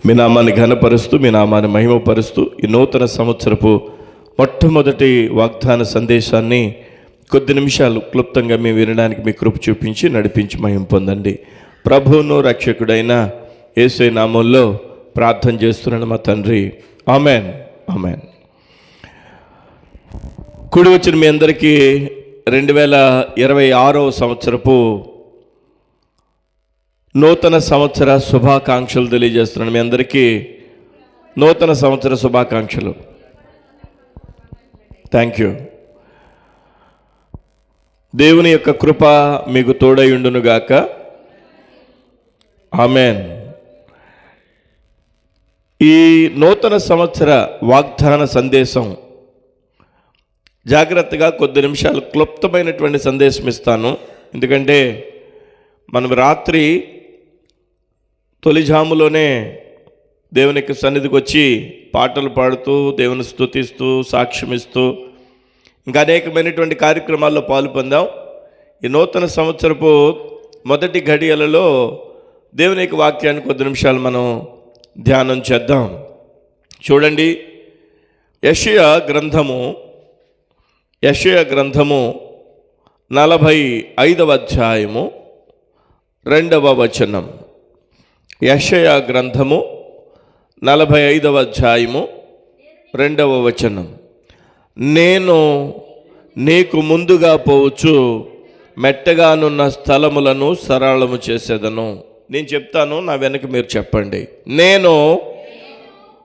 మీ నామాన్ని ఘనపరుస్తూ, మీ నామాన్ని మహిమపరుస్తూ ఈ నూతన సంవత్సరపు మొట్టమొదటి వాగ్దాన సందేశాన్ని కొద్ది నిమిషాలు క్లుప్తంగా మేము వినడానికి మీ కృప చూపించి నడిపించి మహిమ పొందండి. ప్రభువును రక్షకుడైన యేసయ్య నామంలో ప్రార్థన చేస్తున్నాను మా తండ్రి. Amen, amen. కూడి వచ్చిన మీ అందరికీ 2026వ సంవత్సరపు నూతన సంవత్సర శుభాకాంక్షలు తెలియజేస్తున్నాను. మీ అందరికీ నూతన సంవత్సర శుభాకాంక్షలు. Thank you. దేవుని యొక్క కృప మీకు తోడైయుండునుగాక. ఆమెన్. ఈ నూతన సంవత్సర వాగ్దాన సందేశం జాగ్రత్తగా కొద్ది నిమిషాలు క్లుప్తమైనటువంటి సందేశం ఇస్తాను. ఎందుకంటే మనం రాత్రి తొలిజాములోనే దేవునికి సన్నిధికి వచ్చి పాటలు పాడుతూ, దేవుని స్తుతిస్తూ, సాక్ష్యమిస్తూ ఇంకా అనేకమైనటువంటి కార్యక్రమాల్లో పాలు పొందాం. ఈ నూతన సంవత్సరపు మొదటి ఘడియలలో దేవుని యొక్క వాక్యాన్ని కొద్ది నిమిషాలు మనం ధ్యానం చేద్దాం. చూడండి, యెషయా గ్రంథము 45వ అధ్యాయము 2వ వచనం. యెషయా గ్రంథము 45వ అధ్యాయము 2వ వచనం. నేను నీకు ముందుగా పోవచ్చు, మెట్టగానున్న స్థలములను సరళము చేసేదను. నేను చెప్తాను, నా వెనక మీరు చెప్పండి. నేను,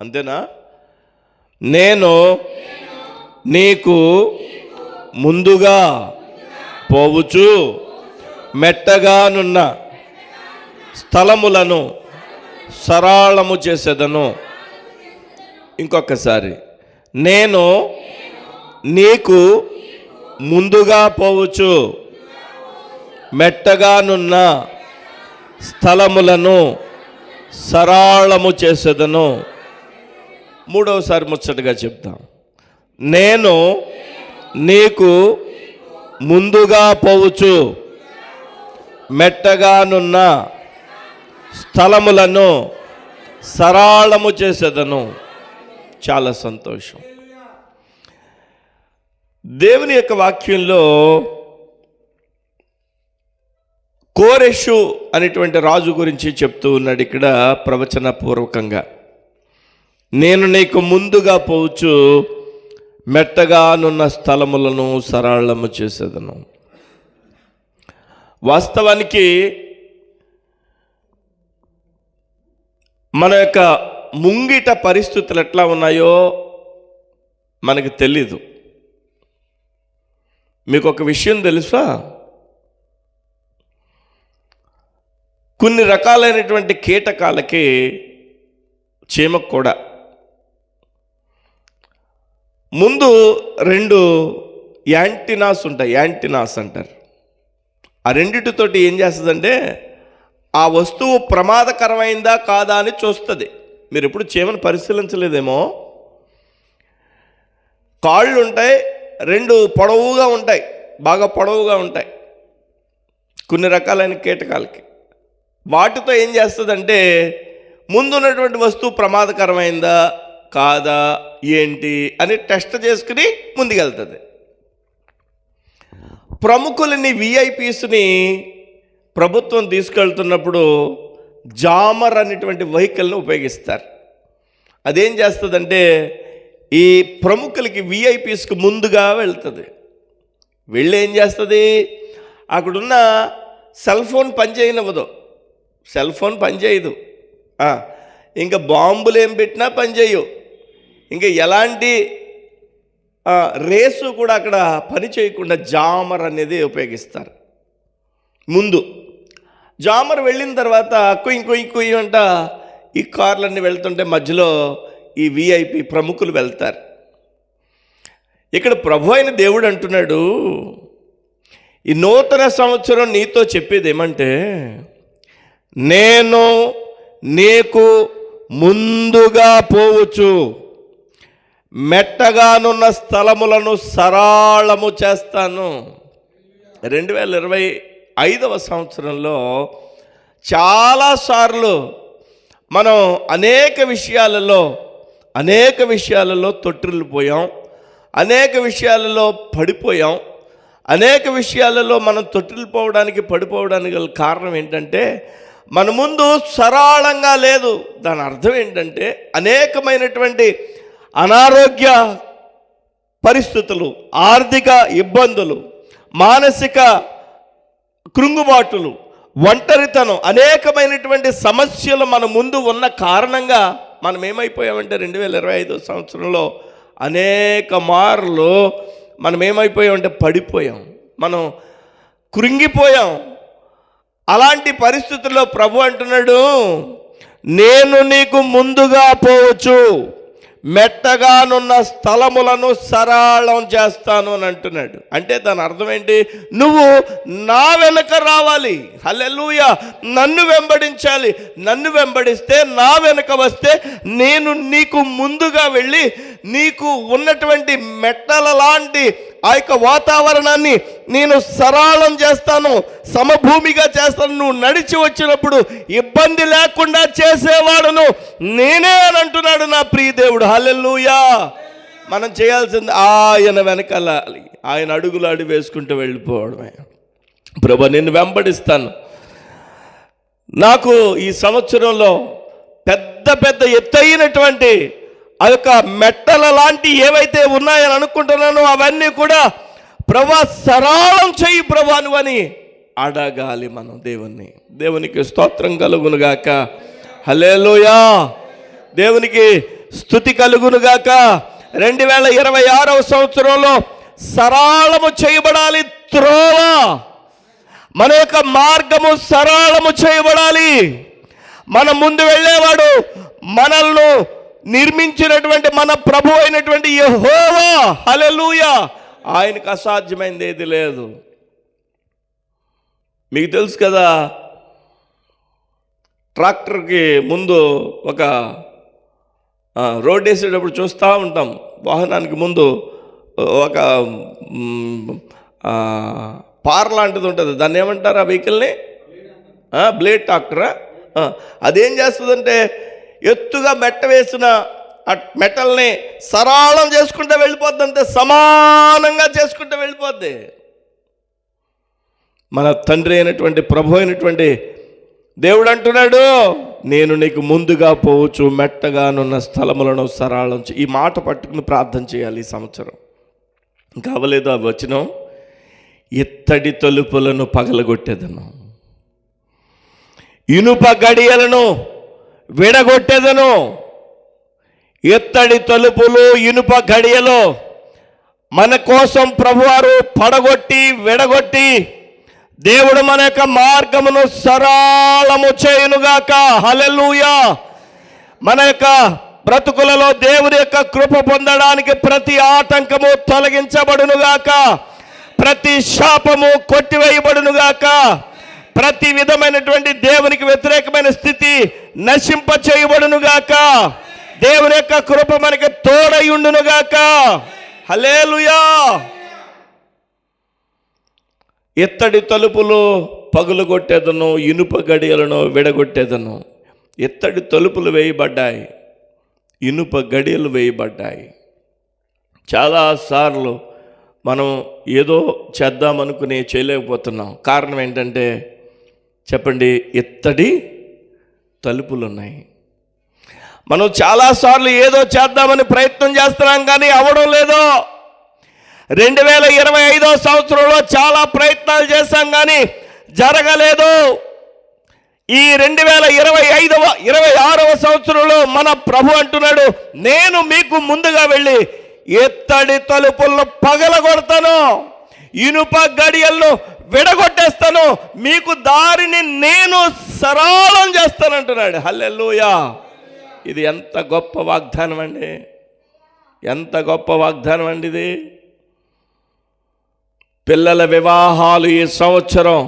అంతేనా? నేను నీకు ముందుగా పోవచ్చు, మెట్టగానున్న స్థలములను సరళము చేసేదను. ఇంకొకసారి, నేను నీకు ముందుగా పోవచ్చు, మెట్టగానున్న స్థలములను సరళము చేసేదను. మూడవసారి ముచ్చటగా చెప్తాం. నేను నీకు ముందుగా పోవచ్చు, మెట్టగానున్న స్థలములను సరళము చేసేదను. చాలా సంతోషం. దేవుని యొక్క వాక్యంలో కోరెషు అనేటువంటి రాజు గురించి చెప్తూ ఉన్నాడు ఇక్కడ ప్రవచన పూర్వకంగా. నేను నీకు ముందుగా పోవచ్చు, మెట్టగానున్న స్థలములను సరళము చేసేదను. వాస్తవానికి మన యొక్క ముంగిట పరిస్థితులు ఎట్లా ఉన్నాయో మనకు తెలీదు. మీకు ఒక విషయం తెలుసా? కొన్ని రకాలైనటువంటి కీటకాలకి, చీమకు కూడా ముందు 2 యాంటీనాస్ ఉంటాయి. యాంటీనాస్ అంటారు. ఆ రెండిటితోటి ఏం చేస్తుందంటే ఆ వస్తువు ప్రమాదకరమైందా కాదా అని చూస్తుంది. మీరు ఎప్పుడు చీమను పరిశీలించలేదేమో. కాళ్ళు ఉంటాయి, 2 పొడవుగా ఉంటాయి, బాగా పొడవుగా ఉంటాయి కొన్ని రకాలైన కీటకాలకి. వాటితో ఏం చేస్తుందంటే ముందున్నటువంటి వస్తువు ప్రమాదకరమైందా కాదా ఏంటి అని టెస్ట్ చేసుకుని ముందుకెళ్తుంది. ప్రముఖులని, విఐపీస్ని ప్రభుత్వం తీసుకెళ్తున్నప్పుడు జామర్ అనేటువంటి వెహికల్ని ఉపయోగిస్తారు. అదేం చేస్తుందంటే ఈ ప్రముఖులకి, విఐపీస్కి ముందుగా వెళ్తుంది. వెళ్ళి ఏం చేస్తుంది, అక్కడున్న సెల్ ఫోన్ పనిచేయనివ్వదు. సెల్ ఫోన్ పనిచేయదు, ఇంకా బాంబులు ఏం పెట్టినా పనిచేయవు, ఇంకా ఎలాంటి రేసు కూడా అక్కడ పని చేయకుండా జామర్ అనేది ఉపయోగిస్తారు. ముందు జామర్ వెళ్ళిన తర్వాత కొయ్యి అంట ఈ కార్లన్నీ వెళ్తుంటే మధ్యలో ఈ విఐపి ప్రముఖులు వెళ్తారు. ఇక్కడ ప్రభు అయిన దేవుడు అంటున్నాడు, ఈ నూతన సంవత్సరం నీతో చెప్పేది ఏమంటే, నేను నీకు ముందుగా పోవచ్చు, మెట్టగానున్న స్థలములను సరళము చేస్తాను. 2025వ సంవత్సరంలో చాలాసార్లు మనం అనేక విషయాలలో తొట్టిల్లిపోయాం, అనేక విషయాలలో పడిపోయాం. అనేక విషయాలలో మనం తొట్టిల్లిపోవడానికి పడిపోవడానికి గల కారణం ఏంటంటే మన ముందు సరళంగా లేదు. దాని అర్థం ఏంటంటే అనేకమైనటువంటి అనారోగ్య పరిస్థితులు, ఆర్థిక ఇబ్బందులు, మానసిక కృంగుబాటులు, ఒంటరితనం, అనేకమైనటువంటి సమస్యలు మన ముందు ఉన్న కారణంగా మనం ఏమైపోయామంటే 2025 సంవత్సరంలో అనేక మార్లు మనం ఏమైపోయామంటే పడిపోయాం, మనం కృంగిపోయాం. అలాంటి పరిస్థితుల్లో ప్రభు అంటున్నాడు, నేను నీకు ముందుగా పోవచ్చు, మెట్టగానున్న స్థలములను సరళం చేస్తాను అని అంటున్నాడు. అంటే దాని అర్థం ఏంటి? నువ్వు నా వెనక రావాలి. హల్లెలూయా. నన్ను వెంబడించాలి. నన్ను వెంబడిస్తే, నా వెనక వస్తే నేను నీకు ముందుగా వెళ్ళి నీకు ఉన్నటువంటి మెట్టల లాంటి ఆ యొక్క వాతావరణాన్ని నేను సరళం చేస్తాను, సమభూమిగా చేస్తాను. నువ్వు నడిచి వచ్చినప్పుడు ఇబ్బంది లేకుండా చేసేవాడును నేనే అని అంటున్నాడు నా ప్రియ దేవుడు. హల్లెలూయా. మనం చేయాల్సింది ఆయన వెనకాల, ఆయన అడుగులు అడుగు వేసుకుంటూ వెళ్ళిపోవడమే. ప్రభు నిన్ను వెంబడిస్తాను. నాకు ఈ సంవత్సరంలో పెద్ద పెద్ద ఎత్తైనటువంటి ఆ యొక్క మెట్టల లాంటి ఏవైతే ఉన్నాయని అనుకుంటున్నానో అవన్నీ కూడా ప్రభా సరళం చెయ్యి ప్రభా నువ్వని అడగాలి మనం దేవుణ్ణి. దేవునికి స్తోత్రం కలుగునుగాక. హల్లెలూయా. దేవునికి స్తుతి కలుగునుగాక. 2026 సంవత్సరంలో సరళము చేయబడాలి త్రోవ, మన యొక్క మార్గము సరళము చేయబడాలి. మన ముందు వెళ్ళేవాడు మనల్ని నిర్మించినటువంటి మన ప్రభు అయినటువంటి యెహోవా. హల్లెలూయా. ఆయనకు అసాధ్యమైనది ఏది లేదు. మీకు తెలుసు కదా, ట్రాక్టర్కి ముందు ఒక రోడ్ వేసేటప్పుడు చూస్తూ ఉంటాం, వాహనానికి ముందు ఒక పార్ లాంటిది ఉంటుంది. దాన్ని ఏమంటారు ఆ వెహికల్ని? బ్లేడ్ ట్రాక్టరా? అదేం చేస్తుందంటే ఎత్తుగా మెట్ట వేసిన ఆ మెటల్ని సరళం చేసుకుంటూ వెళ్ళిపోద్ది, అంతే సమానంగా చేసుకుంటూ వెళ్ళిపోద్ది. మన తండ్రి అయినటువంటి ప్రభు అయినటువంటి దేవుడు అంటున్నాడు, నేను నీకు ముందుగా పోవచ్చు, మెట్టగానున్న స్థలములను సరళం. ఈ మాట పట్టుకుని ప్రార్థన చేయాలి ఈ సంవత్సరం. ఇంకా అవ్వలేదు ఆ వచనం. ఇత్తడి తలుపులను పగలగొట్టేదను, ఇనుప గడియలను విడగొట్టేదను. ఇత్తడి తలుపులు, ఇనుప గడియలు మన కోసం ప్రభువారు పడగొట్టి విడగొట్టి దేవుడు మన యొక్క మార్గమును సరళము చేయునుగాక. హల్లెలూయా. మన యొక్క బ్రతుకులలో దేవుని యొక్క కృప పొందడానికి ప్రతి ఆటంకము తొలగించబడునుగాక, ప్రతి శాపము కొట్టివేయబడునుగాక, ప్రతి విధమైనటువంటి దేవునికి వ్యతిరేకమైన స్థితి నశింప చేయబడునుగాక. దేవుని యొక్క కృప మనకి తోడయుండునుగాక. హల్లెలూయా. ఇత్తడి తలుపులు పగులుగొట్టేదను, ఇనుప గడియలను విడగొట్టేదను. ఇత్తడి తలుపులు వేయబడ్డాయి, ఇనుప గడియలు వేయబడ్డాయి. చాలాసార్లు మనం ఏదో చేద్దామనుకుని చేయలేకపోతున్నాం. కారణం ఏంటంటే చెప్పండి, ఇత్తడి తలుపులు ఉన్నాయి. మనం చాలాసార్లు ఏదో చేద్దామని ప్రయత్నం చేస్తున్నాం కానీ అవ్వడం లేదు. 2025 సంవత్సరంలో చాలా ప్రయత్నాలు చేశాం కానీ జరగలేదు. ఈ 2026 సంవత్సరంలో మన ప్రభు అంటున్నాడు, నేను మీకు ముందుగా వెళ్ళి ఎత్తడి తలుపులను పగలగొడతాను, ఇనుప గడియలను విడగొట్టేస్తాను, మీకు దారిని నేను సరళం చేస్తానంటున్నాడు. హల్లెలూయా. ఇది ఎంత గొప్ప వాగ్దానం అండి, ఎంత గొప్ప వాగ్దానం అండి ఇది. పిల్లల వివాహాలు ఈ సంవత్సరం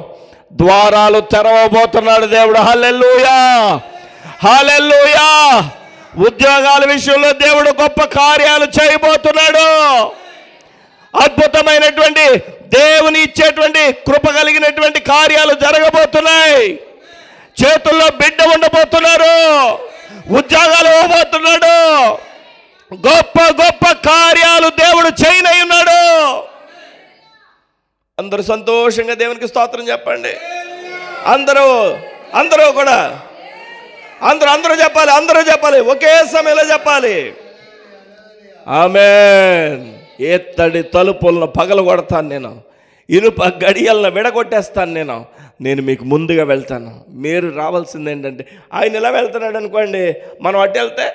ద్వారాలు తెరవబోతున్నాడు దేవుడు. హల్లెలూయా. హల్లెలూయా. ఉద్యోగాల విషయంలో దేవుడు గొప్ప కార్యాలు చేయబోతున్నాడు. అద్భుతమైనటువంటి దేవుని ఇచ్చేటువంటి కృప కలిగినటువంటి కార్యాలు జరగబోతున్నాయి. చేతుల్లో బిడ్డ ఉండబోతున్నారు. ఉద్యోగాలు ఇవ్వబోతున్నాడు. గొప్ప గొప్ప కార్యాలు దేవుడు చేయనై ఉన్నాడు. అందరూ సంతోషంగా దేవునికి స్తోత్రం చెప్పండి. అందరూ కూడా అందరూ చెప్పాలి, ఒకే సమయంలో చెప్పాలి. ఆమేన్. ఎత్తడి తలుపులను పగలగొడతాను నేను, ఇనుప గడియలను విడగొట్టేస్తాను నేను మీకు ముందుగా వెళ్తాను. మీరు రావాల్సింది ఏంటంటే, ఆయన ఇలా వెళ్తున్నాడు అనుకోండి, మనం అటు వెళ్తే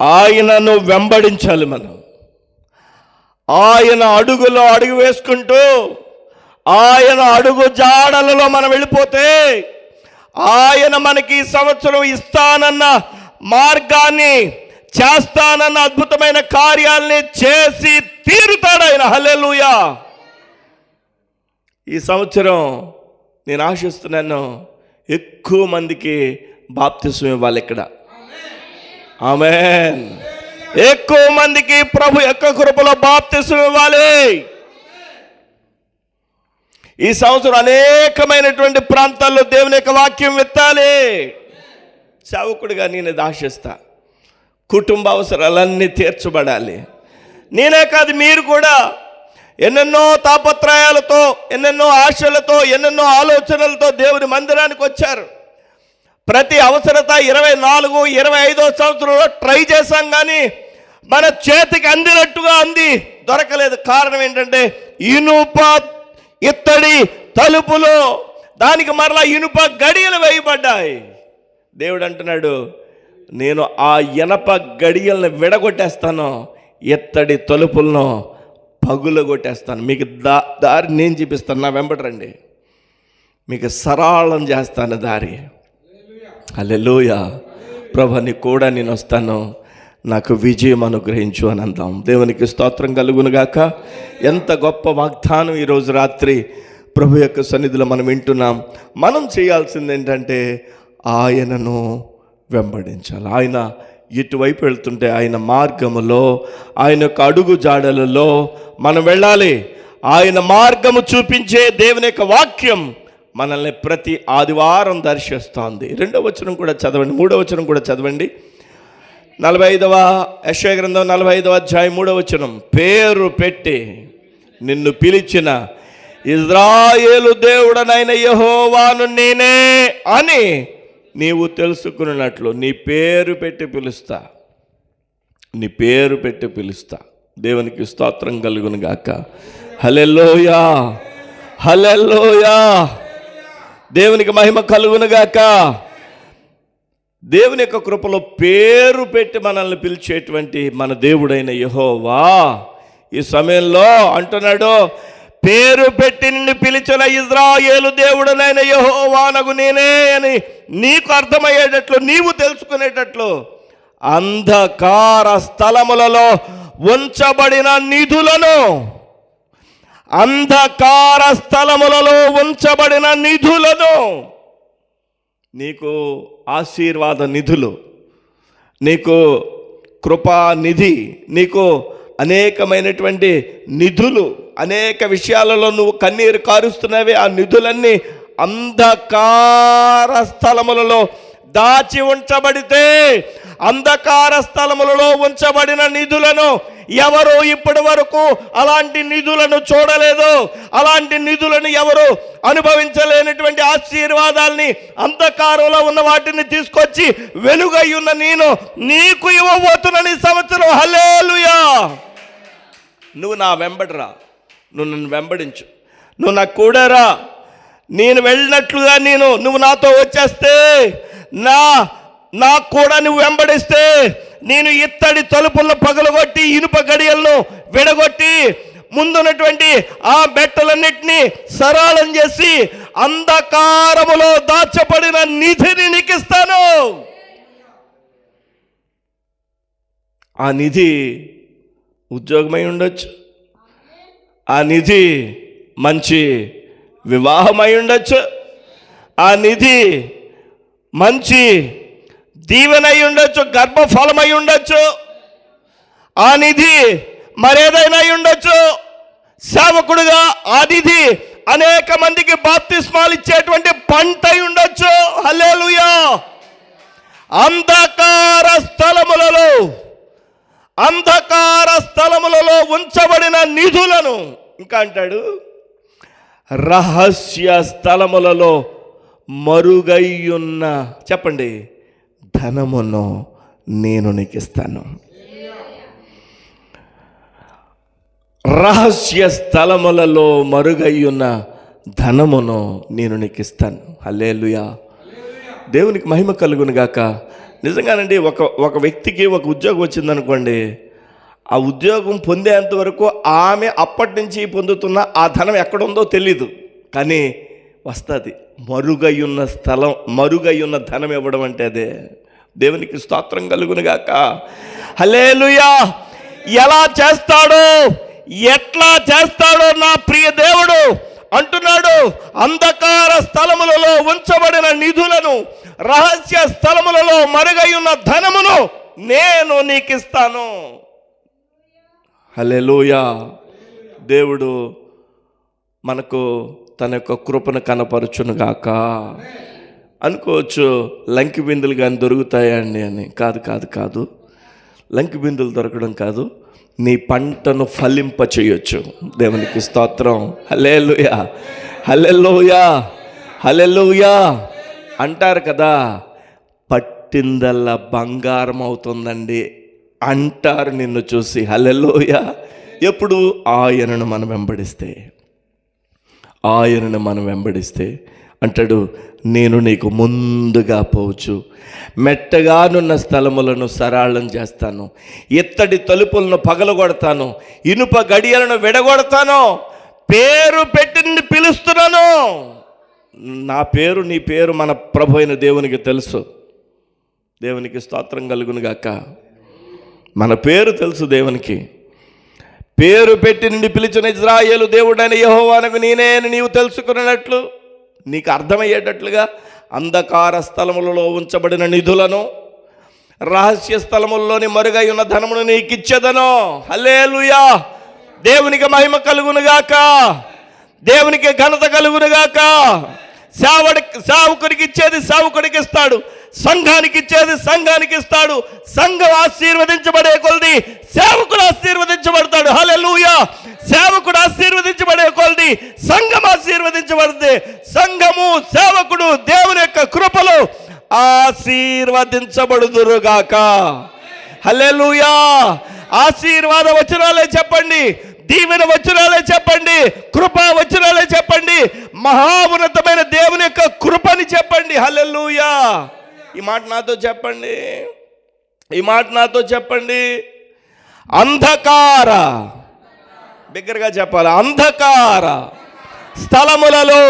ఆయనను వెంబడించాలి. మనం ఆయన అడుగులో అడుగు వేసుకుంటూ ఆయన అడుగు జాడలలో మనం వెళ్ళిపోతే, ఆయన మనకి ఈ సంవత్సరం ఇస్తానన్న మార్గాన్ని, చేస్తానన్న అద్భుతమైన కార్యాలని చేసి తీరుతాడు ఆయన. హల్లెలూయా. ఈ సంవత్సరం నేను ఆశిస్తున్నాను, ఎక్కువ మందికి బాప్తిసం ఇవ్వాలి ఇక్కడ. ఆమేన్. ఎక్కువ మందికి ప్రభు యొక్క కృపలో బాప్తిసం ఇవ్వాలి. ఈ సంవత్సరం అనేకమైనటువంటి ప్రాంతాల్లో దేవుని యొక్క వాక్యం విత్తాలి. సేవకుడిగా నేను ఇది ఆశిస్తా. కుటుంబ అవసరాలన్నీ తీర్చబడాలి. నేనే కాదు, మీరు కూడా ఎన్నెన్నో తాపత్రయాలతో, ఎన్నెన్నో ఆశలతో, ఎన్నెన్నో ఆలోచనలతో దేవుని మందిరానికి వచ్చారు. ప్రతి అవసరత 24, 25 సంవత్సరంలో ట్రై చేశాం, కానీ మన చేతికి అందినట్టుగా దొరకలేదు. కారణం ఏంటంటే, ఇనుప ఇత్తడి తలుపులో దానికి మరలా ఇనుప గడియలు వేయబడ్డాయి. దేవుడు అంటున్నాడు, నేను ఆ ఇనప గడియలను విడగొట్టేస్తాను, ఇత్తడి తలుపులను పగులగొట్టేస్తాను. మీకు దారి నేను చూపిస్తాను, నా వెంబడి రండి, మీకు సరళం చేస్తాను దారి. హల్లెలూయా. ప్రభు నీ కూడా నేను వస్తాను, నాకు విజయం అనుగ్రహించు అని అందాం. దేవునికి స్తోత్రం కలుగునుగాక. ఎంత గొప్ప వాగ్దానం ఈరోజు రాత్రి ప్రభు యొక్క సన్నిధిలో మనం వింటున్నాం. మనం చేయాల్సింది ఏంటంటే, ఆయనను వెంబడించాలి. ఆయన ఇటువైపు వెళ్తుంటే ఆయన మార్గములో, ఆయన యొక్క అడుగు జాడలలో మనం వెళ్ళాలి. ఆయన మార్గము చూపించే దేవుని యొక్క వాక్యం మనల్ని ప్రతి ఆదివారం దర్శిస్తోంది. 2వ వచనం కూడా చదవండి, 3వ వచనం కూడా చదవండి. 45వ యెషయా గ్రంథం 45వ అధ్యాయం 3వ వచనం. పేరు పెట్టి నిన్ను పిలిచిన ఇజ్రాయేలు దేవుడనైన యెహోవాను నేనే అని నీవు తెలుసుకున్నట్లు నీ పేరు పెట్టి పిలుస్తా, నీ పేరు పెట్టి పిలుస్తా. దేవునికి స్తోత్రం కలుగును గాక. హల్లెలూయా, హల్లెలూయా. దేవునికి మహిమ కలుగును గాక. దేవుని యొక్క కృపలో పేరు పెట్టి మనల్ని పిలిచేటువంటి మన దేవుడైన యెహోవా ఈ సమయంలో అంటున్నాడు, పేరు పెట్టి నిన్ను పిలిచిన ఇజ్రాయేలు దేవుడనైన యెహోవానగు నేనే అని నీకు అర్థమయ్యేటట్లు, నీవు తెలుసుకునేటట్లు అంధకార స్థలములలో ఉంచబడిన నిధులను, అంధకార స్థలములలో ఉంచబడిన నిధులను, నీకు ఆశీర్వాద నిధులు, నీకు కృపా నిధి, నీకు అనేకమైనటువంటి నిధులు, అనేక విషయాలలో నువ్వు కన్నీరు కారుస్తున్నావే, ఆ నిధులన్నీ అంధకార స్థలములలో దాచి ఉంచబడితే, అంధకార స్థలములలో ఉంచబడిన నిధులను ఎవరు ఇప్పటి వరకు అలాంటి నిధులను చూడలేదు, అలాంటి నిధులను ఎవరు అనుభవించలేనటువంటి ఆశీర్వాదాల్ని, అంధకారంలో ఉన్న వాటిని తీసుకొచ్చి వెలుగై ఉన్న నేను నీకు ఇవ్వబోతున్నాను ఈ సంవత్సరం. హల్లెలూయా. నువ్వు నా వెంబడిరా, నువ్వు నన్ను వెంబడించు, నువ్వు నాకు కూడా రా. నేను వెళ్ళినట్లుగా నువ్వు నాతో వచ్చేస్తే, నాకు కూడా నువ్వు వెంబడిస్తే, నేను ఇత్తడి తలుపులను పగలగొట్టి ఇనుప గడియలను విడగొట్టి ముందున్నటువంటి ఆ బెట్టలన్నిటినీ సరళం చేసి అంధకారములో దాచబడిన నిధిని నీకు ఇస్తాను. ఆ నిధి ఉద్యోగమై ఉండొచ్చు, ఆ నిధి మంచి వివాహమై ఉండొచ్చు, ఆ నిధి మంచి దీవెనై ఉండొచ్చు, గర్భఫలమై ఉండొచ్చు, ఆ నిధి మరేదైనా ఉండొచ్చు. సేవకుడుగా ఆ నిధి అనేక మందికి బాప్తిస్మాలు ఇచ్చేటువంటి పంట ఉండొచ్చు. హల్లెలూయా. అంధకార స్థలములలో ఉంచబడిన నిధులను, ఇంకా అంటాడు, రహస్య స్థలములలో మరుగయ్యున్న, చెప్పండి, ధనమును నేను నీకు ఇస్తాను. రహస్య స్థలములలో మరుగయ్యున్న ధనమును నేను నీకు ఇస్తాను. హల్లెలూయా. దేవునికి మహిమ కలుగును గాక. నిజంగానండి, ఒక వ్యక్తికి ఒక ఉద్యోగం వచ్చిందనుకోండి, ఆ ఉద్యోగం పొందేంత వరకు ఆమె అప్పటి నుంచి పొందుతున్న ఆ ధనం ఎక్కడుందో తెలీదు, కానీ వస్తుంది. మరుగయ్యున్న ధనం ఇవ్వడం అంటే అదే. దేవునికి స్తోత్రం కలుగును గాక. హల్లెలూయా. ఎలా చేస్తాడో, ఎట్లా చేస్తాడో నా ప్రియ దేవుడు అంటున్నాడు, అంధకార స్థలములలో ఉంచబడిన నిధులను, రహస్య స్థలములలో మరుగయ్యున్న ధనమును నేను నీకు ఇస్తాను. హల్లెలూయా. దేవుడు మనకు తన యొక్క కృపను కనపరచును గాక. అనుకోవచ్చు, లంకి బిందులు కానీ దొరుకుతాయండి అని. కాదు. లంకి బిందులు దొరకడం కాదు, నీ పంటను ఫలింప చేయొచ్చు. దేవునికి స్తోత్రం. హల్లెలూయా, హల్లెలూయా, హల్లెలూయా అంటారు కదా, పట్టిందల్లా బంగారం అవుతుందండి అంటారు నిన్ను చూసి. హల్లెలూయా. ఎప్పుడు ఆయనను మనం వెంబడిస్తే అంటాడు, నేను నీకు ముందుగా పోవచ్చు, మెట్టగానున్న స్థలములను సరళం చేస్తాను, ఇత్తడి తలుపులను పగలగొడతాను, ఇనుప గడియలను విడగొడతాను, పేరు పెట్టి పిలుస్తున్నాను. నా పేరు, నీ పేరు మన ప్రభు అయిన దేవునికి తెలుసు. దేవునికి స్తోత్రం కలుగును గాక. మన పేరు తెలుసు దేవునికి. పేరు పెట్టి నిన్ను పిలిచిన ఇజ్రాయేలు దేవుడైన యెహోవానకు నేనే అని నీవు తెలుసుకున్నట్లు, నీకు అర్థమయ్యేటట్లుగా అంధకార స్థలములలో ఉంచబడిన నిధులను, రహస్య స్థలముల్లోని మరుగై ఉన్న ధనమును నీకు ఇచ్చేదను. హల్లెలూయా. దేవునికి మహిమ కలుగునుగాక, దేవునికి ఘనత కలుగునుగాక. సేవకుడికి ఇచ్చేది సేవకుడికి ఇస్తాడు, సంఘానికి ఇచ్చేది సంఘానికి ఇస్తాడు. సంఘం ఆశీర్వదించబడే కొలది సేవకుడు ఆశీర్వదించబడతాడు. హల్లెలూయా. సేవకుడు ఆశీర్వదించబడే కొలది సంఘం ఆశీర్వదించబడుతుంది. సంఘము, సేవకుడు దేవుని యొక్క కృపలో ఆశీర్వదించబడుదురుగాక. హల్లెలూయా. ఆశీర్వాద వచనాలే చెప్పండి, దీవెన వచనాలే చెప్పండి, కృపా వచనాలే చెప్పండి, మహాఉన్నతమైన దేవుని యొక్క కృపని చెప్పండి. హల్లెలూయా. ఈ మాట నాతో చెప్పండి. అంధకార, బిగ్గరగా చెప్పాలి, అంధకార స్థలములలో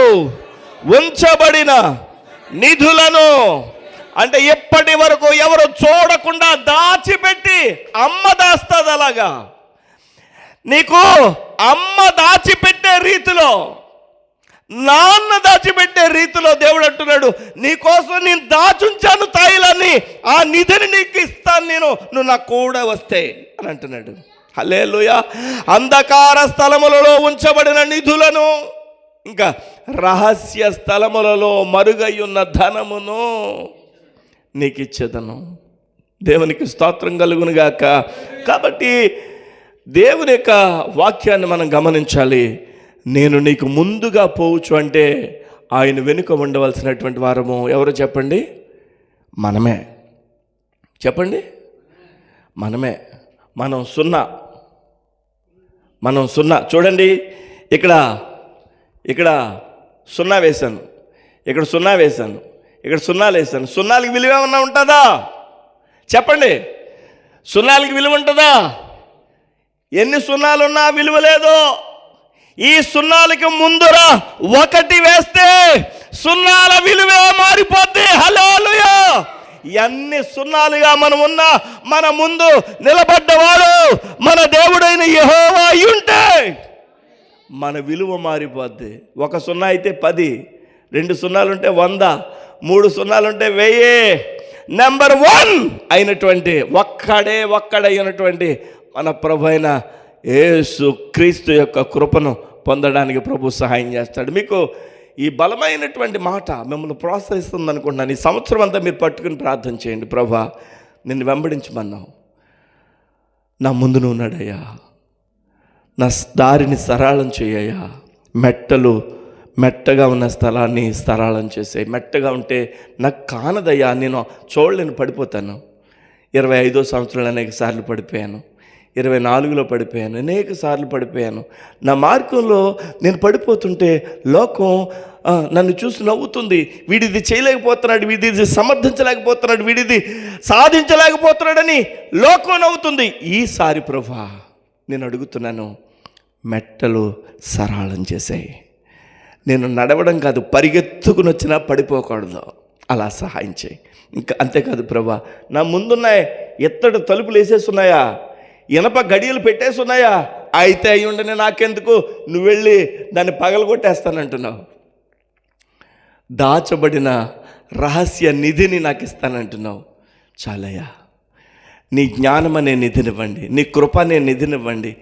ఉంచబడిన నిధులను, అంటే ఇప్పటి వరకు ఎవరు చూడకుండా దాచిపెట్టి, అమ్మ దాస్తుంది అలాగా, నీకు అమ్మ దాచిపెట్టే రీతిలో, నాన్న దాచిపెట్టే రీతిలో దేవుడు అంటున్నాడు, నీకోసం నేను దాచుంచాను తాయిలాన్ని, ఆ నిధిని నీకు ఇస్తాను నేను, నువ్వు నాకు కూడా వస్తే అని అంటున్నాడు. హల్లెలూయా. అంధకార స్థలములలో ఉంచబడిన నిధులను, ఇంకా రహస్య స్థలములలో మరుగై ఉన్న ధనమును నీకు ఇచ్చేదను. దేవునికి స్తోత్రం కలుగునుగాక. కాబట్టి దేవుని యొక్క వాక్యాన్ని మనం గమనించాలి. నేను నీకు ముందుగా పోవచ్చు అంటే ఆయన వెనుక ఉండవలసినటువంటి వారము ఎవరు చెప్పండి? మనమే. చెప్పండి, మనమే. మనం సున్నా. చూడండి, ఇక్కడ సున్నా వేశాను, ఇక్కడ సున్నా వేశాను, ఇక్కడ సున్నాలు వేశాను. సున్నాలకి విలువ ఏమన్నా ఉంటుందా? చెప్పండి, సున్నాలకి విలువ ఉంటుందా? ఎన్ని సున్నాలున్నా విలువ లేదు. ఈ సున్నాలకి ముందురా ఒకటి వేస్తే సున్నాల విలువే మారిపోద్ది. హల్లెలూయా. ఎన్ని సున్నాలుగా మనం ఉన్నా, మన ముందు నిలబడ్డవాడు మన దేవుడైన యెహోవా ఉంటే మన విలువ మారిపోద్ది. ఒక సున్నా అయితే 10, 2 సున్నాలుంటే 100, 3 సున్నాలుంటే 1000. నెంబర్ 1 అయినటువంటి ఒక్కడైనటువంటి మన ప్రభు అయిన యేసు క్రీస్తు యొక్క కృపను పొందడానికి ప్రభు సహాయం చేస్తాడు. మీకు ఈ బలమైనటువంటి మాట మిమ్మల్ని ప్రోత్సహిస్తుంది అనుకుంటున్నాను. ఈ సంవత్సరం అంతా మీరు పట్టుకుని ప్రార్థన చేయండి. ప్రభువా, నిన్ను వెంబడించమన్నావు, నా ముందు నువ్వు నడయ్యా, నా దారిని సరళం చేయయ్యా, మెట్టగా ఉన్న స్థలాన్ని సరళం చేసేయి. మెట్టగా ఉంటే నాకు కానదయ్యా, నేను చూడలేను, పడిపోతాను. 25వ సంవత్సరంలో అనేక సార్లు పడిపోయాను, 24లో పడిపోయాను, అనేక సార్లు పడిపోయాను. నా మార్గంలో నేను పడిపోతుంటే లోకం నన్ను చూసి నవ్వుతుంది. వీడిది చేయలేకపోతున్నాడు, వీడిది సమర్థించలేకపోతున్నాడు, వీడిది సాధించలేకపోతున్నాడని లోకం నవ్వుతుంది. ఈసారి ప్రభువా నేను అడుగుతున్నాను, మెట్టలు సరళం చేసాయి. నేను నడవడం కాదు, పరిగెత్తుకుని వచ్చినా పడిపోకూడదు, అలా సహాయం చేయి. ఇంకా అంతేకాదు ప్రభువా, నా ముందున్నాయి ఎత్తడి తలుపులు వేసేస్తున్నాయా, ఇనప గడియలు పెట్టేస్తున్నాయా, అయితే అయి ఉండని నాకెందుకు, నువ్వు వెళ్ళి దాన్ని పగలగొట్టేస్తానంటున్నావు. దాచబడిన రహస్య నిధిని నాకు ఇస్తానంటున్నావు. చాలయ్యా, నీ జ్ఞానం అనే నిధినివ్వండి, నీ కృప అనే నిధినివ్వండి.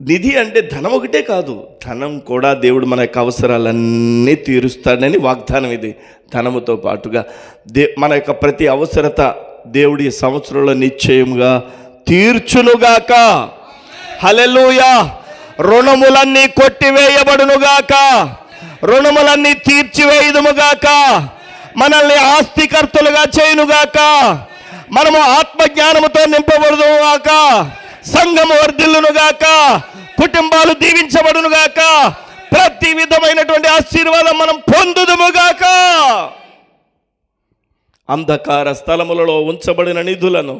నిధి అంటే ధనం ఒకటే కాదు, ధనం కూడా దేవుడు మన యొక్క అవసరాలన్నీ తీరుస్తాడని వాగ్దానం ఇది. ధనముతో పాటుగా మన యొక్క ప్రతి అవసరత దేవుడి సంవత్సరంలో నిశ్చయముగా తీర్చునుగాక. హల్లెలూయా. రుణములన్నీ కొట్టివేయబడునుగాక, రుణములన్నీ తీర్చివేయుదుముగాక, మనల్ని ఆస్తికర్తలుగా చేయునుగాక, మనము ఆత్మజ్ఞానముతో నింపబడుదుగాక, సంఘము వర్ధిల్లునుగాక, కుటుంబాలు దీవించబడునుగాక, ప్రతి విధమైనటువంటి ఆశీర్వాదం మనం పొందుదుముగాక. అంధకార స్థలములలో ఉంచబడిన నిధులను,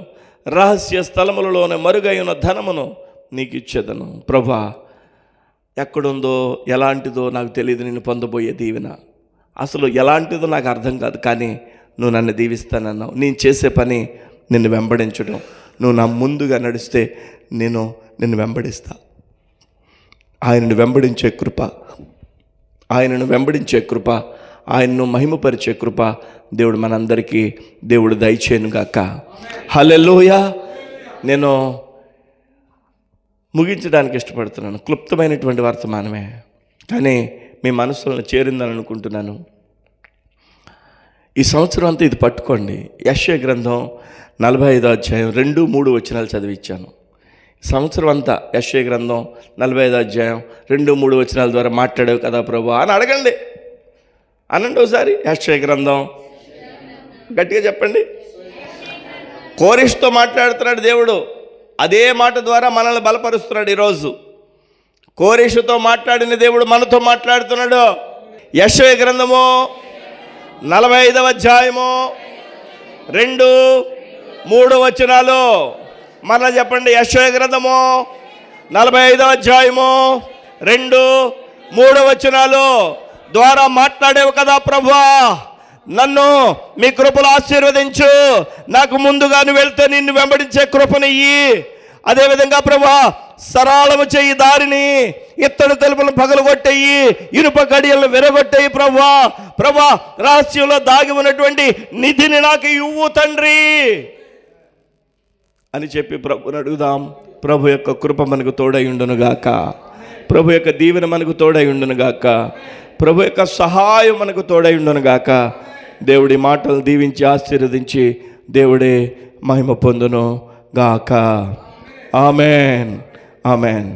రహస్య స్థలములలోనే మరుగైన ధనమును నీకు ఇచ్చేదను. ప్రభువా, ఎక్కడుందో ఎలాంటిదో నాకు తెలియదు నేను పొందబోయే దీవెన. అసలు ఎలాంటిదో నాకు అర్థం కాదు, కానీ నువ్వు నన్ను దీవిస్తానన్నావు. నేను చేసే పని నిన్ను వెంబడించడం. నువ్వు నా ముందుగా నడిస్తే నేను నిన్ను వెంబడిస్తా. ఆయనను వెంబడించే కృప, ఆయనను వెంబడించే కృప, ఆయనను మహిమపరిచే కృప దేవుడు మనందరికీ దేవుడు దయచేయునుగాక. హల్లెలూయా. నేను ముగించడానికి ఇష్టపడుతున్నాను. క్లుప్తమైనటువంటి వర్తమానమే, కానీ మీ మనసులో చేరిందని అనుకుంటున్నాను. ఈ సంవత్సరం అంతా ఇది పట్టుకోండి. యెషయా గ్రంథం 45వ అధ్యాయం 2-3 వచనాలు చదివించాను. సంవత్సరం అంతా యెషయా గ్రంథం 45వ అధ్యాయం 2-3 వచనాల ద్వారా మాట్లాడావు కదా ప్రభువా అని అడగండి. అనండి ఒకసారి. యెషయా గ్రంథం గట్టిగా చెప్పండి. కోరెషుతో మాట్లాడుతున్నాడు దేవుడు. అదే మాట ద్వారా మనల్ని బలపరుస్తున్నాడు. ఈరోజు కోరెషుతో మాట్లాడిన దేవుడు మనతో మాట్లాడుతున్నాడు. యెషయా గ్రంథము 45వ అధ్యాయము 2-3 వచనాలు మరలా చెప్పండి. యెషయా గ్రంథము 45వ అధ్యాయము 2-3 వచనాలు ద్వారా మాట్లాడేవు కదా ప్రభువా, నన్ను మీ కృపలు ఆశీర్వదించు, నాకు ముందుగాను వెళ్తే నిన్ను వెంబడించే కృపనియ్యి. అదేవిధంగా ప్రభువా, సరళము చెయ్యి దారిని, ఇత్తడి తలుపులను పగలగొట్టేయి, ఇనుప గడియలను విరగొట్టేయి ప్రభువా. ప్రభువా, రహస్యంలో దాగి ఉన్నటువంటి నిధిని నాకు ఇవ్వు తండ్రి అని చెప్పి ప్రభుని అడుగుదాం. ప్రభు యొక్క కృప మనకు తోడై ఉండునుగాక, ప్రభు యొక్క దీవెన మనకు తోడై ఉండునుగాక, ప్రభు యొక్క సహాయం మనకు తోడై ఉండునుగాక. దేవుడి మాటలు దీవించి ఆశీర్వదించి దేవుడే మహిమ పొందును గాక. Amen, amen.